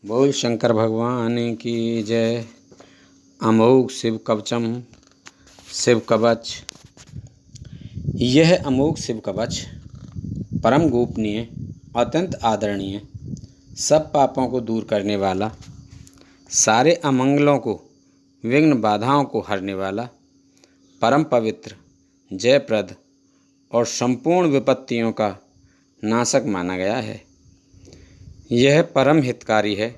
बोल शंकर भगवान की जय। अमोघ शिव कवचम शिव कवच। यह अमोघ शिव कवच परम गोपनीय, अत्यंत आदरणीय, सब पापों को दूर करने वाला, सारे अमंगलों को, विघ्न बाधाओं को हरने वाला, परम पवित्र, जयप्रद और संपूर्ण विपत्तियों का नाशक माना गया है। यह परम हितकारी है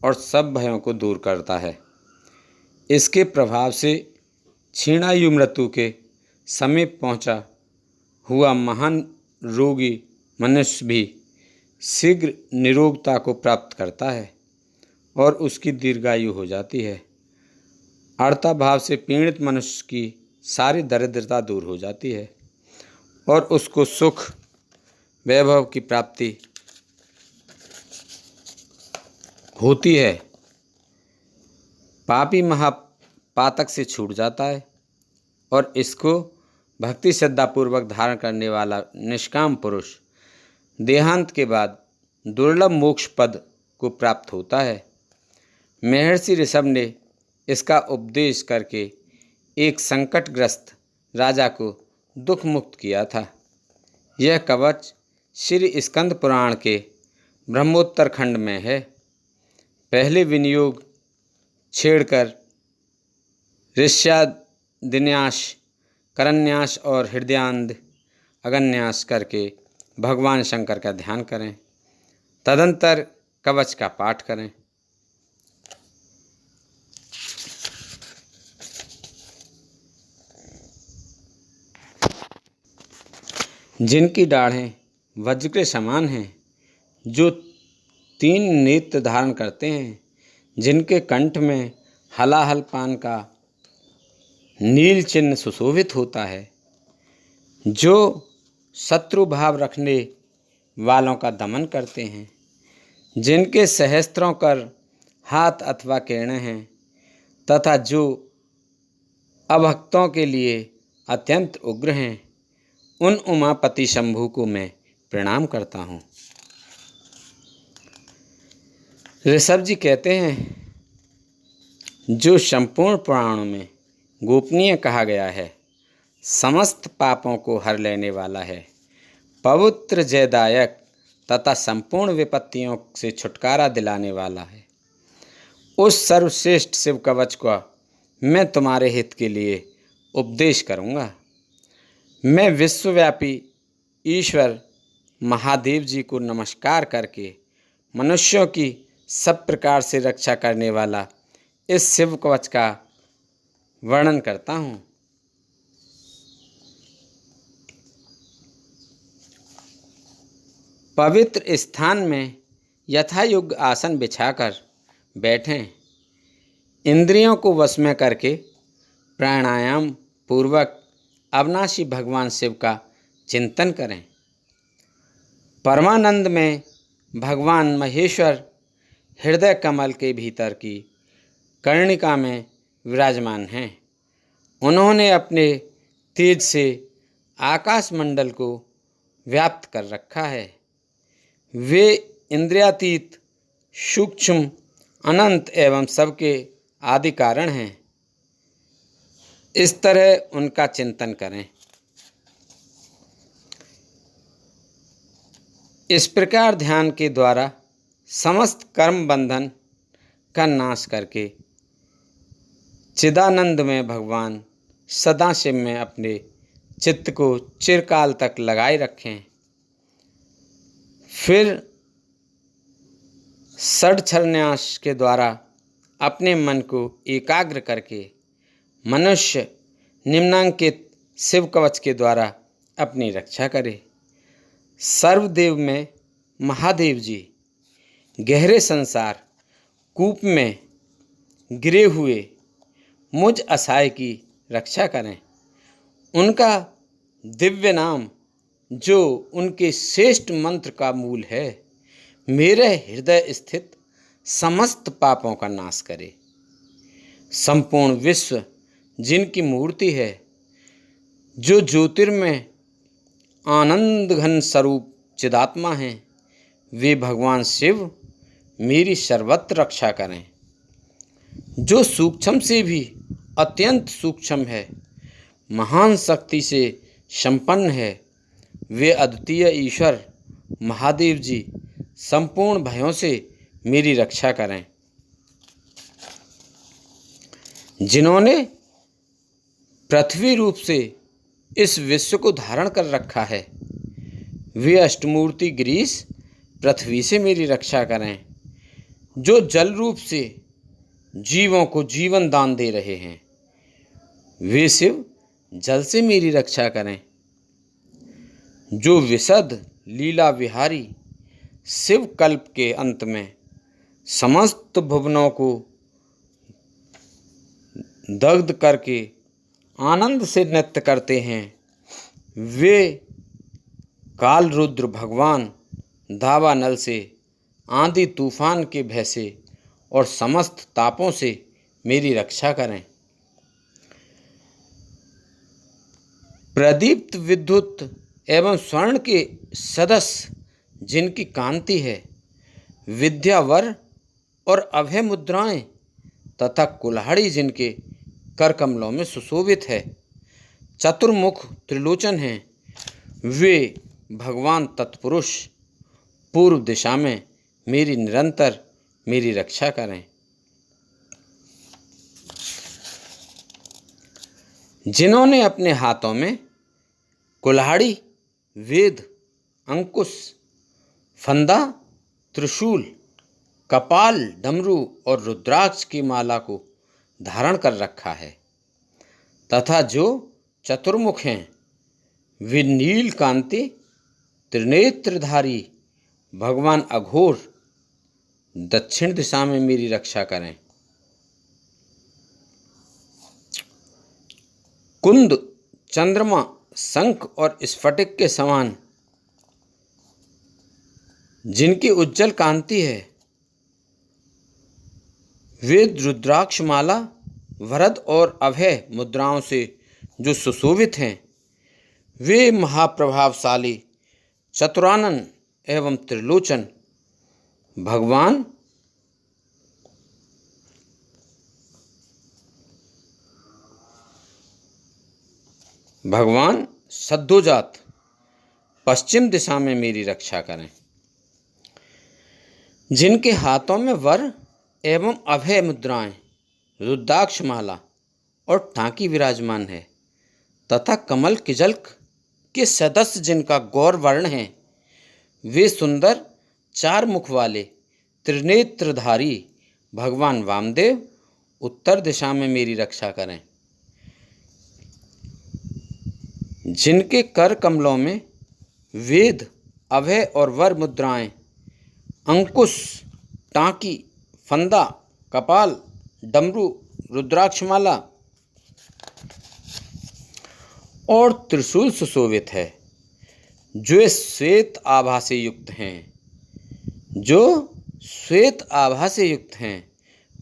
और सब भयों को दूर करता है। इसके प्रभाव से क्षीणायु मृत्यु के समीप पहुंचा हुआ महान रोगी मनुष्य भी शीघ्र निरोगता को प्राप्त करता है और उसकी दीर्घायु हो जाती है। अर्था भाव से पीड़ित मनुष्य की सारी दरिद्रता दूर हो जाती है और उसको सुख वैभव की प्राप्ति होती है। पापी महापातक से छूट जाता है और इसको भक्ति श्रद्धापूर्वक धारण करने वाला निष्काम पुरुष देहांत के बाद दुर्लभ मोक्ष पद को प्राप्त होता है। महर्षि ऋषभ ने इसका उपदेश करके एक संकटग्रस्त राजा को दुख मुक्त किया था। यह कवच श्री स्कंद पुराण के ब्रह्मोत्तर खंड में है। पहले विनियोग छेड़कर ऋष्यादिन्यास, करन्यास और हृदयान्ध अगन्यास करके भगवान शंकर का ध्यान करें। तदंतर कवच का पाठ करें। जिनकी दाढ़ें वज्र के समान हैं, जो 3 नेत्र धारण करते हैं, जिनके कंठ में हलाहल पान का नील चिन्ह सुशोभित होता है, जो शत्रु भाव रखने वालों का दमन करते हैं, जिनके सहस्त्रों कर हाथ अथवा किरणें हैं, तथा जो अभक्तों के लिए अत्यंत उग्र हैं, उन उमापति शंभु को मैं प्रणाम करता हूँ। ऋषभ जी कहते हैं, जो संपूर्ण पुराणों में गोपनीय कहा गया है, समस्त पापों को हर लेने वाला है, पवित्र जयदायक तथा संपूर्ण विपत्तियों से छुटकारा दिलाने वाला है, उस सर्वश्रेष्ठ शिव कवच का मैं तुम्हारे हित के लिए उपदेश करूँगा। मैं विश्वव्यापी ईश्वर महादेव जी को नमस्कार करके मनुष्यों की सब प्रकार से रक्षा करने वाला इस शिव कवच का वर्णन करता हूँ। पवित्र स्थान में यथायोग्य आसन बिछाकर बैठें। इंद्रियों को वश में करके प्राणायाम पूर्वक अविनाशी भगवान शिव का चिंतन करें। परमानंद में भगवान महेश्वर हृदय कमल के भीतर की कर्णिका में विराजमान हैं। उन्होंने अपने तेज से आकाश मंडल को व्याप्त कर रखा है। वे इंद्रियातीत, सूक्ष्म, अनंत एवं सबके आदि कारण हैं। इस तरह उनका चिंतन करें। इस प्रकार ध्यान के द्वारा समस्त कर्म बंधन का नाश करके चिदानंद में भगवान सदाशिव में अपने चित्त को चिरकाल तक लगाए रखें। फिर षड्छन्यास के द्वारा अपने मन को एकाग्र करके मनुष्य निम्नांकित शिव कवच के द्वारा अपनी रक्षा करे। सर्वदेव में महादेव जी गहरे संसार कूप में गिरे हुए मुझ असहाय की रक्षा करें। उनका दिव्य नाम, जो उनके श्रेष्ठ मंत्र का मूल है, मेरे हृदय स्थित समस्त पापों का नाश करे। संपूर्ण विश्व जिनकी मूर्ति है, जो ज्योतिर्मय आनंद घन स्वरूप चिदात्मा हैं, वे भगवान शिव मेरी सर्वत्र रक्षा करें। जो सूक्ष्म से भी अत्यंत सूक्ष्म है, महान शक्ति से संपन्न है, वे अद्वितीय ईश्वर महादेव जी संपूर्ण भयों से मेरी रक्षा करें। जिन्होंने पृथ्वी रूप से इस विश्व को धारण कर रखा है, वे अष्टमूर्ति गिरीश पृथ्वी से मेरी रक्षा करें। जो जल रूप से जीवों को जीवन दान दे रहे हैं, वे शिव जल से मेरी रक्षा करें। जो विशद लीला विहारी शिव कल्प के अंत में समस्त भुवनों को दग्ध करके आनंद से नृत्य करते हैं, वे काल रुद्र भगवान दावानल से, आंधी तूफान के भय से और समस्त तापों से मेरी रक्षा करें। प्रदीप्त विद्युत एवं स्वर्ण के सदस्य जिनकी कांति है, विद्यावर और अभय मुद्राएं तथा कुल्हाड़ी जिनके कर कमलों में सुशोभित है, चतुर्मुख त्रिलोचन हैं, वे भगवान तत्पुरुष पूर्व दिशा में निरंतर मेरी रक्षा करें। जिन्होंने अपने हाथों में कुल्हाड़ी, वेद, अंकुश, फंदा, त्रिशूल, कपाल, डमरू और रुद्राक्ष की माला को धारण कर रखा है तथा जो चतुर्मुख हैं, वे नील कांति त्रिनेत्रधारी भगवान अघोर दक्षिण दिशा में मेरी रक्षा करें। कुंद, चंद्रमा, शंख और स्फटिक के समान जिनकी उज्जवल कांति है, वे रुद्राक्ष माला, वरद और अभय मुद्राओं से जो सुशोभित हैं, वे महाप्रभावशाली चतुरानन एवं त्रिलोचन भगवान सद्योजात पश्चिम दिशा में मेरी रक्षा करें। जिनके हाथों में वर एवं अभय मुद्राएं, रुद्राक्ष माला और टांकी विराजमान है तथा कमल किजल्क के सदस्य जिनका गौर वर्ण है, वे सुंदर चार मुख वाले त्रिनेत्रधारी भगवान वामदेव उत्तर दिशा में मेरी रक्षा करें। जिनके कर कमलों में वेद, अभय और वर मुद्राएं, अंकुश, टांकी, फंदा, कपाल, डमरू, रुद्राक्षमाला और त्रिशूल सुशोभित है, जो श्वेत आभा से युक्त हैं,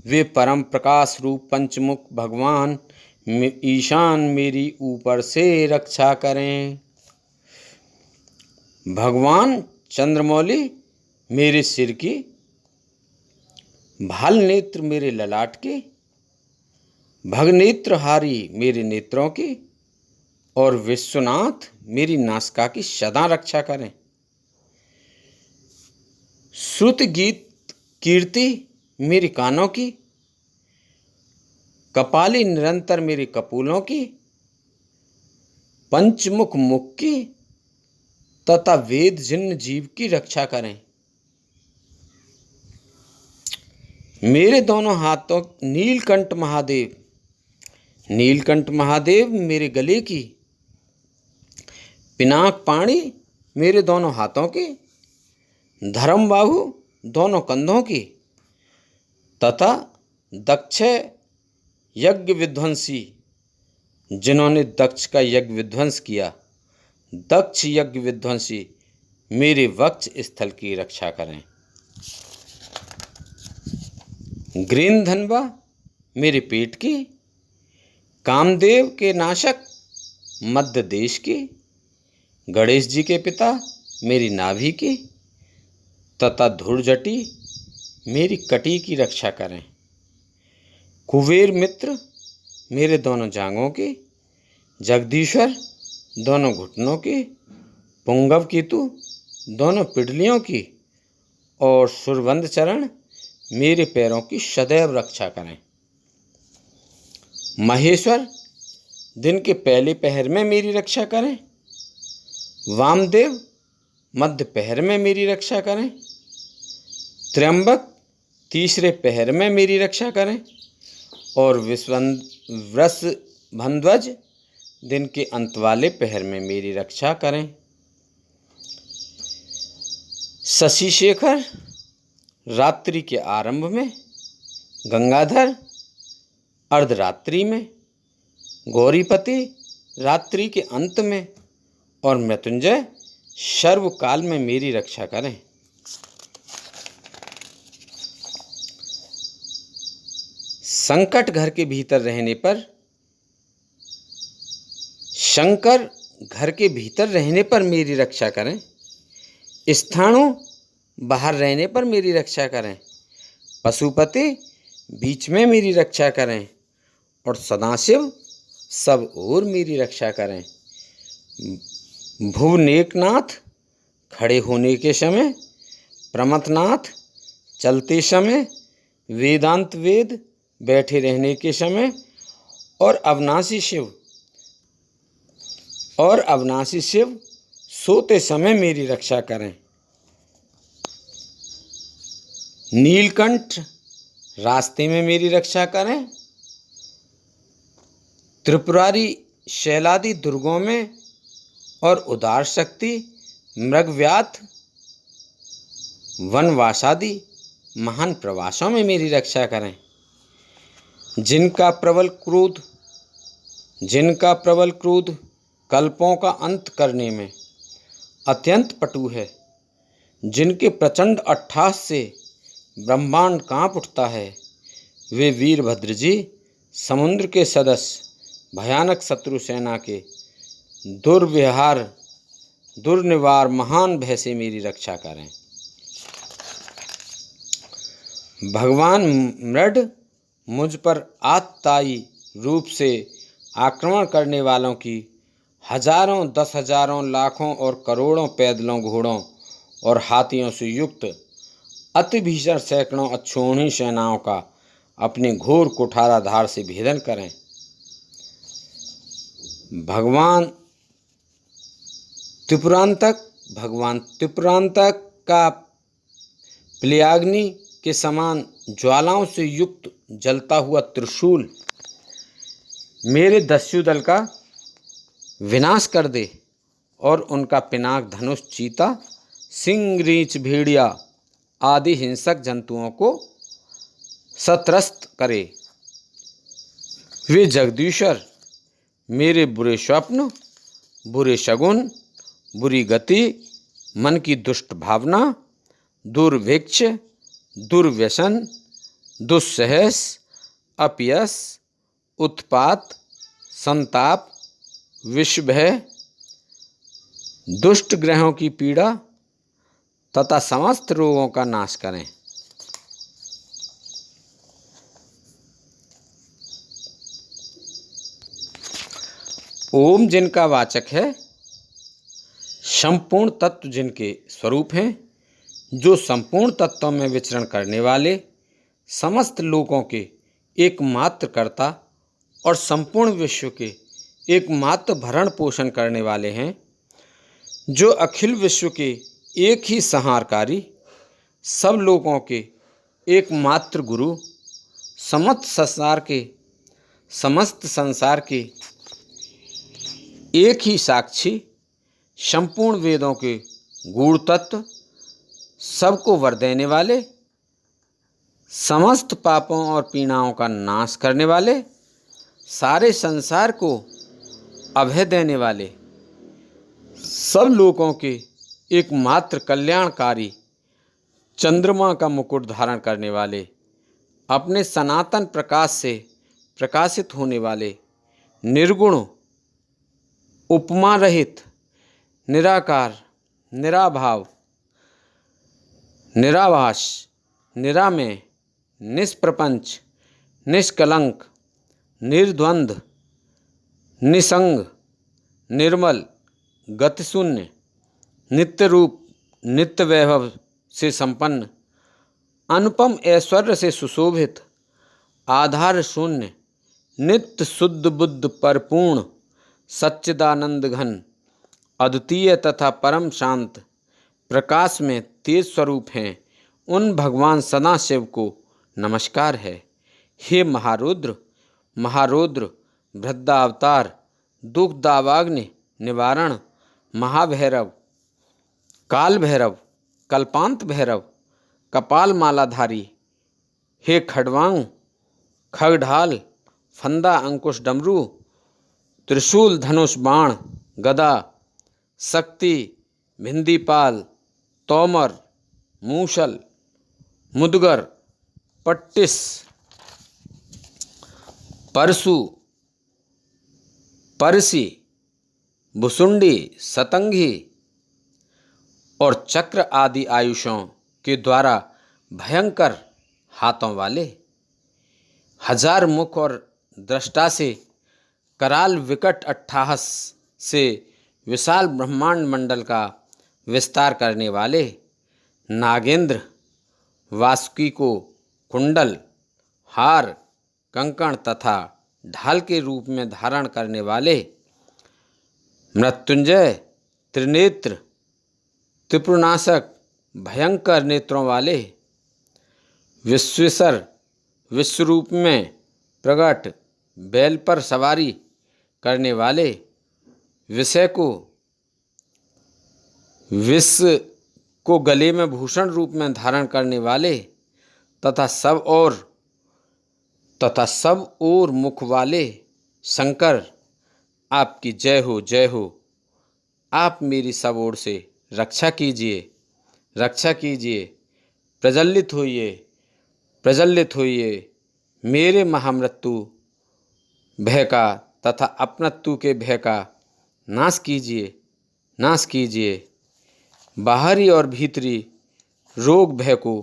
वे परम प्रकाश रूप पंचमुख भगवान ईशान मेरी ऊपर से रक्षा करें। भगवान चंद्रमौली मेरे सिर की, भाल नेत्र मेरे ललाट की, भगनेत्रहारी मेरे नेत्रों की और विश्वनाथ मेरी नासिका की सदा रक्षा करें। श्रुत गीत कीर्ति मेरी कानों की, कपाली निरंतर मेरे कपूलों की, पंचमुख मुख की तथा वेद जिन्न जीव की रक्षा करें। मेरे दोनों हाथों नीलकंठ महादेव मेरे गले की, पिनाक पाणी मेरे दोनों हाथों की, धर्मबाहु दोनों कंधों की तथा दक्ष यज्ञ विध्वंसी जिन्होंने दक्ष का यज्ञ विध्वंस किया, दक्ष यज्ञ विध्वंसी मेरे वक्ष स्थल की रक्षा करें। ग्रीनधनवा मेरे पेट की, कामदेव के नाशक मध्य देश की, गणेश जी के पिता मेरी नाभि की तथा धूर्जटी मेरी कटी की रक्षा करें। कुबेर मित्र मेरे दोनों जांघों की, जगदीश्वर दोनों घुटनों की, पुंगव केतु दोनों पिडलियों की और सुरबंद चरण मेरे पैरों की सदैव रक्षा करें। महेश्वर दिन के पहले पहर में मेरी रक्षा करें। वामदेव मध्य पहर में मेरी रक्षा करें। त्र्यंबक तीसरे पहर में मेरी रक्षा करें और वृषभध्वज दिन के अंत वाले पहर में मेरी रक्षा करें। शशिशेखर रात्रि के आरंभ में, गंगाधर अर्धरात्रि में, गौरीपति रात्रि के अंत में और मृत्युंजय सर्वकाल में मेरी रक्षा करें। संकट घर के भीतर रहने पर, शंकर घर के भीतर रहने पर मेरी रक्षा करें। स्थाणु बाहर रहने पर मेरी रक्षा करें। पशुपति बीच में मेरी रक्षा करें और सदाशिव सब ओर मेरी रक्षा करें। भुवनेकनाथ खड़े होने के समय, प्रमथनाथ चलते समय, वेदांत वेद बैठे रहने के समय और अविनाशी शिव सोते समय मेरी रक्षा करें। नीलकंठ रास्ते में मेरी रक्षा करें। त्रिपुरारी शैलादि दुर्गों में और उदार शक्ति मृगव्याध वनवासादि महान प्रवासों में मेरी रक्षा करें। जिनका प्रबल क्रोध कल्पों का अंत करने में अत्यंत पटु है, जिनके प्रचंड अट्टहास से ब्रह्मांड कांप उठता है, वे वीरभद्र जी समुद्र के सदस्य भयानक शत्रु सेना के दुर्निवार महान भय से मेरी रक्षा करें। भगवान मृड मुझ पर आततायी रूप से आक्रमण करने वालों की हजारों, 10,000, लाखों और करोड़ों पैदलों, घोड़ों और हाथियों से युक्त अति भीषण सैकड़ों अक्षौहिणी सेनाओं का अपने घोर कुठाराधार से भेदन करें। भगवान त्रिपुरांतक का प्लयाग्नि के समान ज्वालाओं से युक्त जलता हुआ त्रिशूल मेरे दस्यु दल का विनाश कर दे और उनका पिनाक धनुष चीता, सिंह, रीछ, भेड़िया आदि हिंसक जंतुओं को सत्रस्त करे। वे जगदीश्वर मेरे बुरे स्वप्न, बुरे शगुन, बुरी गति, मन की दुष्ट भावना, दुर्भिक्ष, दुर्व्यसन, दुस्सहस, अपयश, उत्पात, संताप, विषभय, दुष्ट ग्रहों की पीड़ा तथा समस्त रोगों का नाश करें। ओम जिनका वाचक है, संपूर्ण तत्व जिनके स्वरूप हैं, जो संपूर्ण तत्वों में विचरण करने वाले, समस्त लोकों के एकमात्र कर्ता और संपूर्ण विश्व के एकमात्र भरण पोषण करने वाले हैं, जो अखिल विश्व के एक ही संहारकारी, सब लोगों के एकमात्र गुरु, समस्त संसार के एक ही साक्षी, संपूर्ण वेदों के गूढ़ तत्व, सबको वर देने वाले, समस्त पापों और पीड़ाओं का नाश करने वाले, सारे संसार को अभय देने वाले, सब लोगों के एकमात्र कल्याणकारी, चंद्रमा का मुकुट धारण करने वाले, अपने सनातन प्रकाश से प्रकाशित होने वाले, निर्गुण, उपमा रहित, निराकार, निराभाव, निराभास, निरामय, निष्प्रपंच, निष्कलंक, निर्द्वंद्व, निसंग, निर्मल, गतिशून्य, नित्य रूप, नित्य वैभव से संपन्न, अनुपम ऐश्वर्य से सुशोभित, आधार शून्य, नित्य शुद्ध बुद्ध परिपूर्ण, सच्चिदानंद घन, अद्वितीय तथा परम शांत, प्रकाश में तेज स्वरूप हैं, उन भगवान सदाशिव को नमस्कार है। हे महारुद्र, महारुद्र, वृद्धावतार, दुख दावाग्नि निवारण, महाभैरव, काल भैरव, कल्पांत भैरव, कपाल मालाधारी, हे खड्वांग, खगढाल, फंदा अंकुश डमरू, त्रिशूल धनुष बाण गदा, शक्ति, भिंदीपाल, तोमर, मूसल, मुदगर, पट्टिस, परशु, परसी, भुसुंडी, सतंगी और चक्र आदि आयुषों के द्वारा भयंकर हाथों वाले, हजार मुख और दृष्टा से कराल विकट अट्टहास से विशाल ब्रह्मांड मंडल का विस्तार करने वाले, नागेंद्र, वासुकी को कुंडल, हार, कंकण तथा ढाल के रूप में धारण करने वाले, मृत्युंजय, त्रिनेत्र, त्रिपुरनाशक, भयंकर नेत्रों वाले, विश्वेश्वर, विश्वरूप में प्रकट, बैल पर सवारी करने वाले, विषय को गले में भूषण रूप में धारण करने वाले तथा सब और मुख वाले शंकर, आपकी जय हो, जय हो। आप मेरी सब ओर से रक्षा कीजिए, रक्षा कीजिए, प्रज्वलित होइए, प्रज्वलित होइए। मेरे महामृत्यु भय का तथा अपनत्व के भय का नाश कीजिए, नाश कीजिए। बाहरी और भीतरी रोग भय को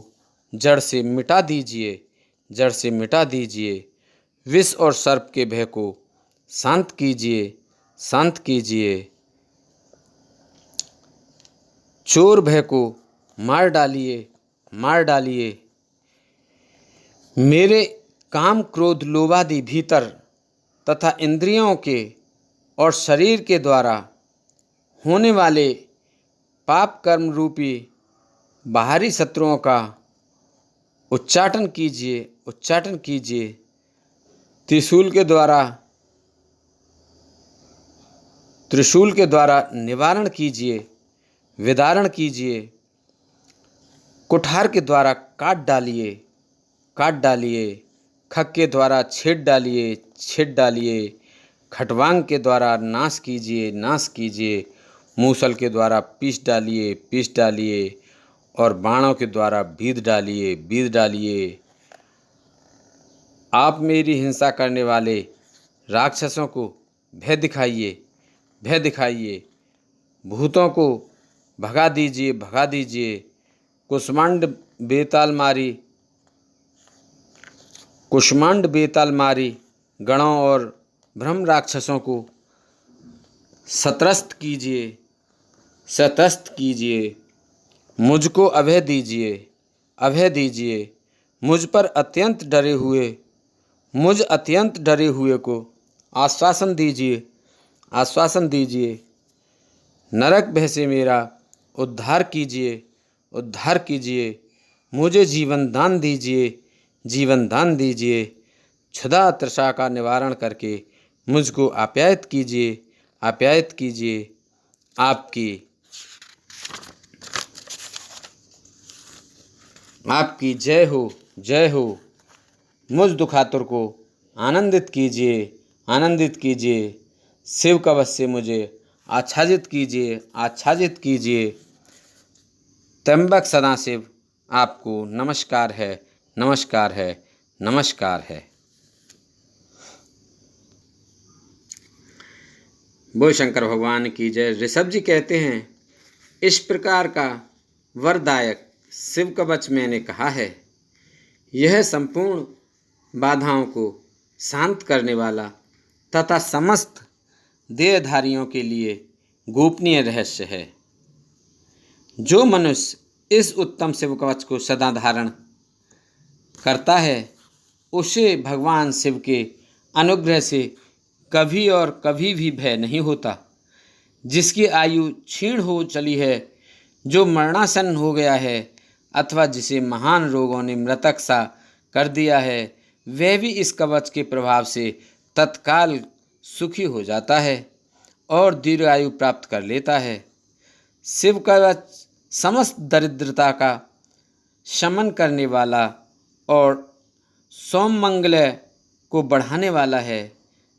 जड़ से मिटा दीजिए, जड़ से मिटा दीजिए। विष और सर्प के भय को शांत कीजिए, शांत कीजिए। चोर भय को मार डालिए, मार डालिए। मेरे काम, क्रोध, लोभादि भीतर तथा इंद्रियों के और शरीर के द्वारा होने वाले पाप कर्म रूपी बाहरी शत्रुओं का उच्चाटन कीजिए, उच्चाटन कीजिए। त्रिशूल के द्वारा निवारण कीजिए, विदारण कीजिए। कुठार के द्वारा काट डालिए, काट डालिए। खग के द्वारा छेद डालिए, छेद डालिए। खटवांग के द्वारा नाश कीजिए, नाश कीजिए। मूसल के द्वारा पीस डालिए, पीस डालिए। और बाणों के द्वारा बीध डालिए, बीध डालिए। आप मेरी हिंसा करने वाले राक्षसों को भय दिखाइए, भय दिखाइए। भूतों को भगा दीजिए, भगा दीजिए। कुष्मांड बेताल मारी गणों और ब्रह्म राक्षसों को शतरस्त कीजिए, शतरस्त कीजिए। मुझको अभय दीजिए, अभय दीजिए। मुझ अत्यंत डरे हुए को आश्वासन दीजिए, आश्वासन दीजिए। नरक भय से मेरा उद्धार कीजिए, उद्धार कीजिए। मुझे जीवन दान दीजिए, जीवन दान दीजिए। क्षुधा तृषा का निवारण करके मुझको आप्यायित कीजिए, आप्यायित कीजिए। आपकी जय हो, जय हो। मुझ दुखातुर को आनंदित कीजिए, आनंदित कीजिए। शिव कवच से मुझे आच्छादित कीजिए, आच्छादित कीजिए। त्र्यंबक सदाशिव, आपको नमस्कार है, नमस्कार है, नमस्कार है। बोल शंकर भगवान की जय। ऋषभ जी कहते हैं, इस प्रकार का वरदायक शिव कवच मैंने कहा है। यह संपूर्ण बाधाओं को शांत करने वाला तथा समस्त देहधारियों के लिए गोपनीय रहस्य है। जो मनुष्य इस उत्तम शिव कवच को सदा धारण करता है उसे भगवान शिव के अनुग्रह से कभी और कभी भी भय नहीं होता। जिसकी आयु क्षीण हो चली है, जो मरणासन हो गया है अथवा जिसे महान रोगों ने मृतक सा कर दिया है, वह भी इस कवच के प्रभाव से तत्काल सुखी हो जाता है और दीर्घायु प्राप्त कर लेता है। शिव कवच समस्त दरिद्रता का शमन करने वाला और सौमंगल्य को बढ़ाने वाला है।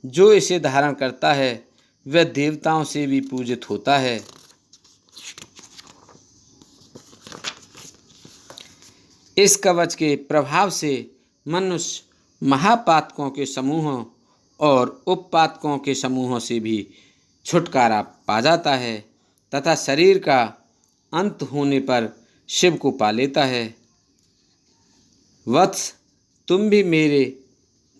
जो इसे धारण करता है वह देवताओं से भी पूजित होता है। इस कवच के प्रभाव से मनुष्य महापातकों के समूहों और उपपातकों के समूहों से भी छुटकारा पा जाता है तथा शरीर का अंत होने पर शिव को पा लेता है। वत्स, तुम भी मेरे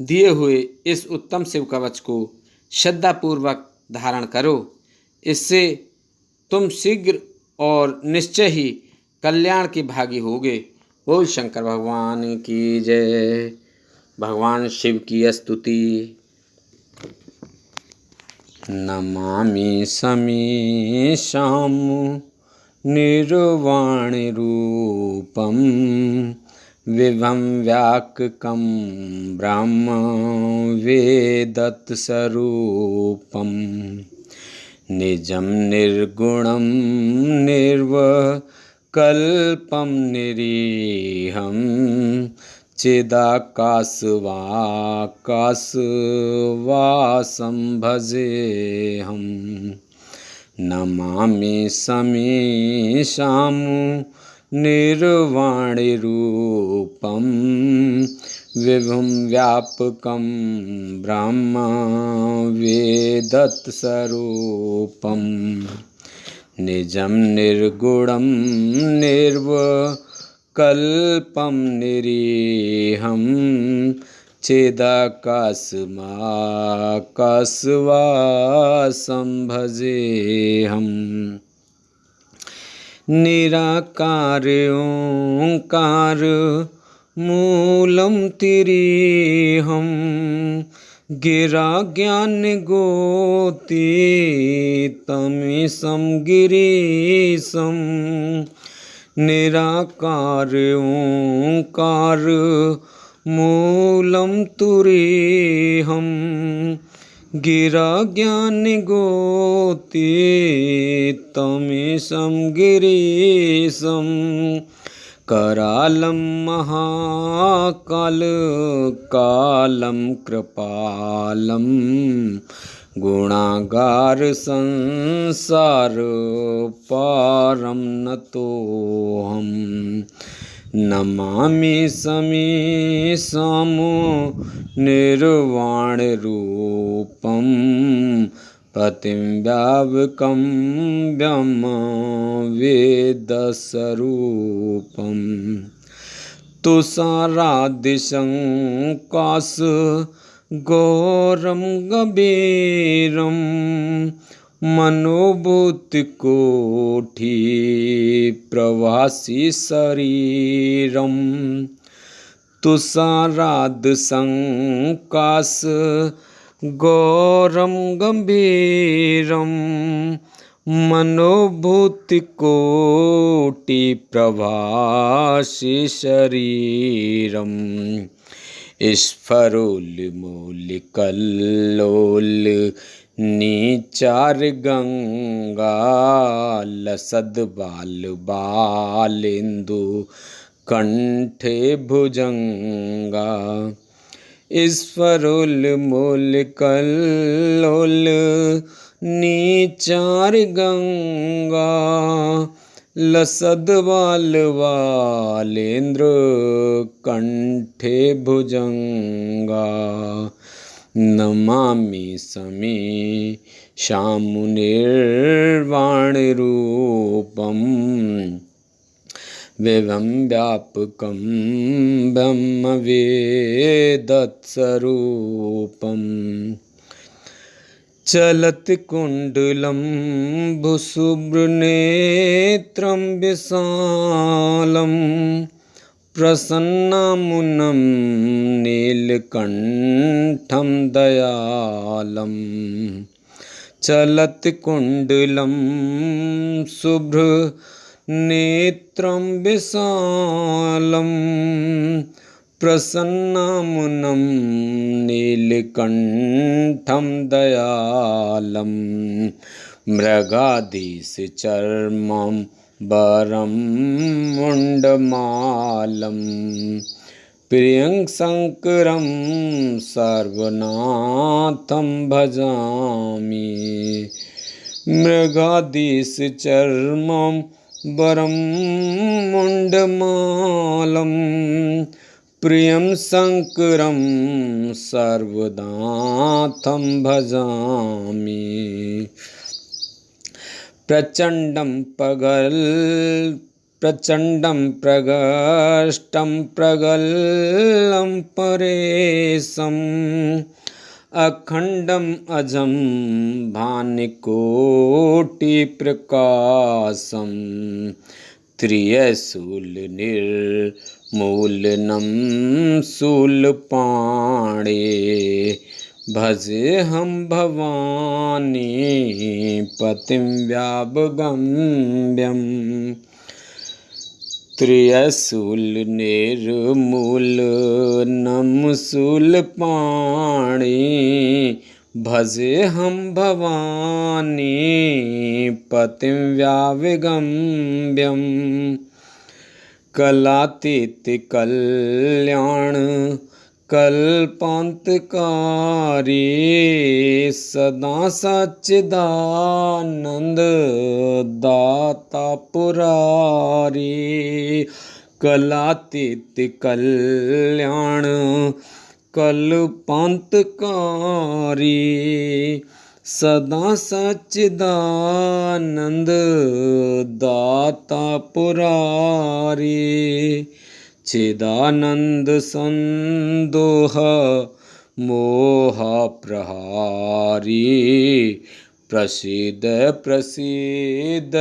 दिए हुए इस उत्तम शिव कवच को श्रद्धापूर्वक धारण करो। इससे तुम शीघ्र और निश्चय ही कल्याण के भागी होगे। बोल शंकर भगवान की जय। भगवान शिव की स्तुति। नमामि समीशां निर्वाणि रूपं विभं व्याककं ब्रह्म वेदत्स्वरूपं निजं निर्गुणं निर्विकल्पं निरीहं चिदाकाशवाकाशवासं भजेऽहं। नमामि समीशां निर्वाणि रूपं विभुं व्यापकं ब्रह्म वेदत्स्वरूपं निजं निर्गुणं निर्विकल्पं निरीहं चिदाकाशवाकाशवासं भजेऽहम्। निराकार ओंकार मूलं तिरीहं गिरा ज्ञान गोतीतमीशं गिरीशं। निराकार ओंकार मूलं तुरीहं गिरा ज्ञान गोतीतमीशं गिरीशं। करालं महाकाल कालं कृपालं गुणागार संसार पारं नतोऽहम्। नमामि समीशां निर्वाणि रूपं पतिं व्यापकं ब्रह्म वेदस्वरूपं। तुषारादिशं काशगौरं गभीरं मनोभूतिकोटि प्रवासी शरीरं। तुषारादिशं काशगौरं गंभीरं मनोभूतिकोटि प्रवासी शरीरं। स्फुरन्मूलिकल्लोल नीचार गंगा लसद बाल बालेन्दु कंठे भुजंगा। स्फुरन्मूलिकल्लोल नीचार गंगा लसद बाल बालेन्द्र कंठे भुजंगा। नमामि समीशां निर्वाणि रूपं विभं व्यापकं ब्रह्मवेदस्वरूपम् चलत्कुण्डलं भुशुभ्रनेत्रं विशालं प्रसन्नमुनं नीलकण्ठं दयालं चलत्कुण्डलं शुभ्रनेत्रं विशालं प्रसन्नमुनं नीलकण्ठं दयालं मृगाधीशचर्मं वरं मुण्डमालं प्रियङ्करं सर्वनाथं भजामि मृगाधीशचर्मं वरं मुण्डमालं प्रियं शङ्करं सर्वनाथं भजामि प्रचण्डं प्रगष्टं प्रगल्लं परेशम् अखण्डम् अजं भानुकोटिप्रकाशं त्रियशूलनिर्मूलनं शूलपाणे भजेऽहं भवानी पतिं व्यावगम्यं त्रियशूलनिर्मूलनं शूलपाणे भजेऽहं भवानी पतिं व्यावगम्यं कलातीतकल्याण कल्पान्तकारी सदा सच्चिदानन्द दाता पुरारी कलातीतकल्याण कल्पान्तकारी सदा सच्चिदानन्द दाता पुरारी चिदानंद संदोह मोह प्रहारी प्रसीद प्रसीद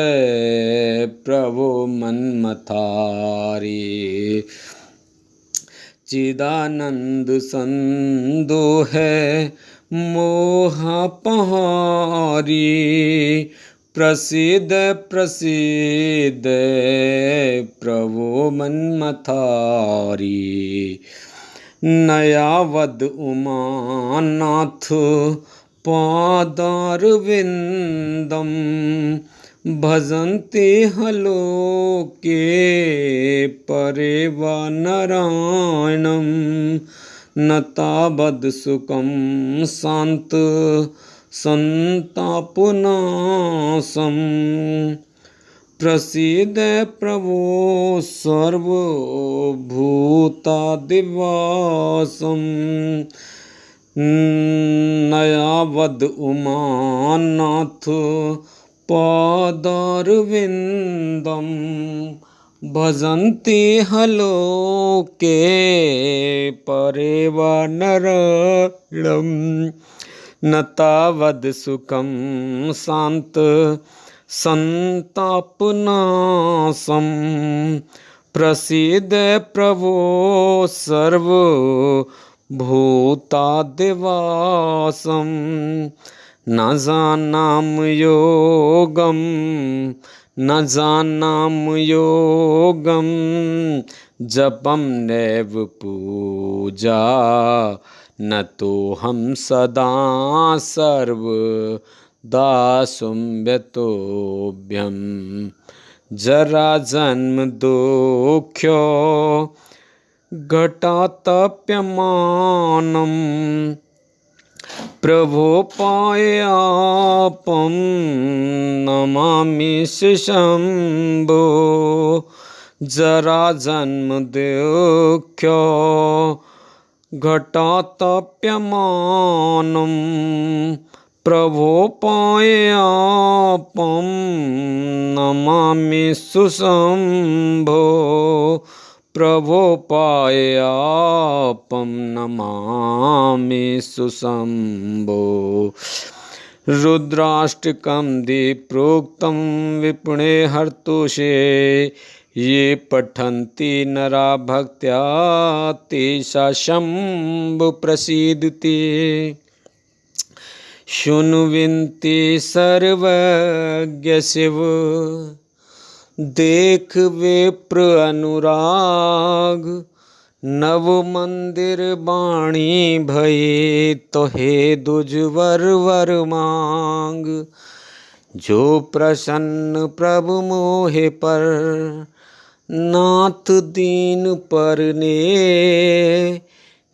प्रभो मन्मथारी चिदानंद संदोह मोह पहारी प्रसीद प्रसीद प्रभो मन्मथारी नयावद उमानाथ पादारविन्दं भजन्ते हलोके परेवा नारायणं न तावद् सुखं शान्त संतापनाशं प्रसीद प्रभो सर्वभूतादिवासं नयावद् उमानाथ पादारविन्दं भजन्ते हलोके परेवा नारायणं न तावद् सुखं शान्त संतापनाशं प्रसीद प्रभो सर्वभूतादिवासं न जानामि योगं न जानामि योगं जपं नैव पूजा न तोऽहं सदा सर्वदा संव्यतोऽभ्यं जरा जन्म दुःख्यो घटातप्यमानं प्रभो पायापं नमामि शम्भो जरा जन्म दुःख्यो घटातप्यमानं प्रभो पायापम नमामि सुशंभो। प्रभो पायापम नमामि सुशंभो। रुद्राष्टकं प्रोक्तं विपुणे हर्तुषे। ये पठन्ति नरा भक्त्या तेषां शंभु प्रसीदति। शुण्वन्ति सर्वज्ञ शिव देख विप्र अनुराग। नव मंदिर बाणी भये तो हे दुजवर वर मांग। जो प्रसन्न प्रभु मोहे पर नाथ दीन पर ने।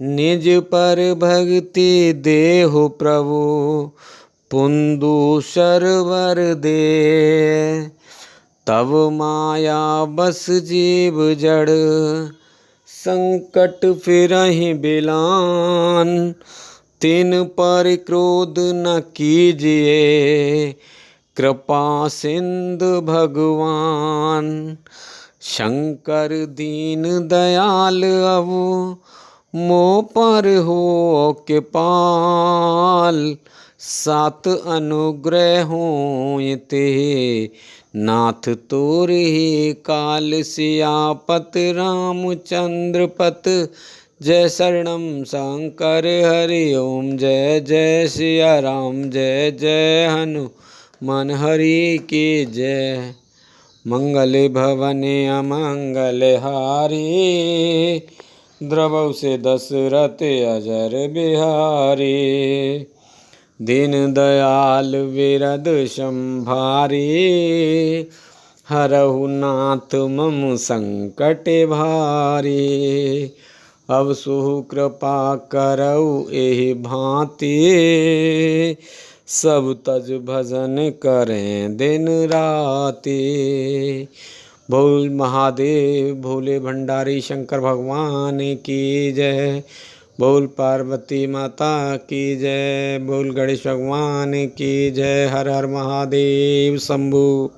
निज पर भक्ति देहो प्रभु पुंदु सरवर दे। तब माया बस जीव जड़ संकट फिरहि बिलान। तिन पर क्रोध न कीजिए कृपा सिंधु भगवान। शंकर दीन दयाल अवु मो पर हो कृपाल। सात अनुग्रह हों ते नाथ तोर ही काल। सियापत रामचंद्र पत जय शरणम शंकर हरि ओम। जय जय सिया राम जय जय हनुमान हरि की जय। मंगल भवने अमंगल हारी द्रवौ से दशरथ अजर बिहारी। दीन दयाल विरद संभारी हरहु नाथ मम संकट भारी। अब सुहु कृपा करौ एहि भांति सब तज भजन करें दिन राति। बोल महादेव भोले भंडारी शंकर भगवान की जय। बोल पार्वती माता की जय। बोल गणेश भगवान की जय। हर हर महादेव शंभु।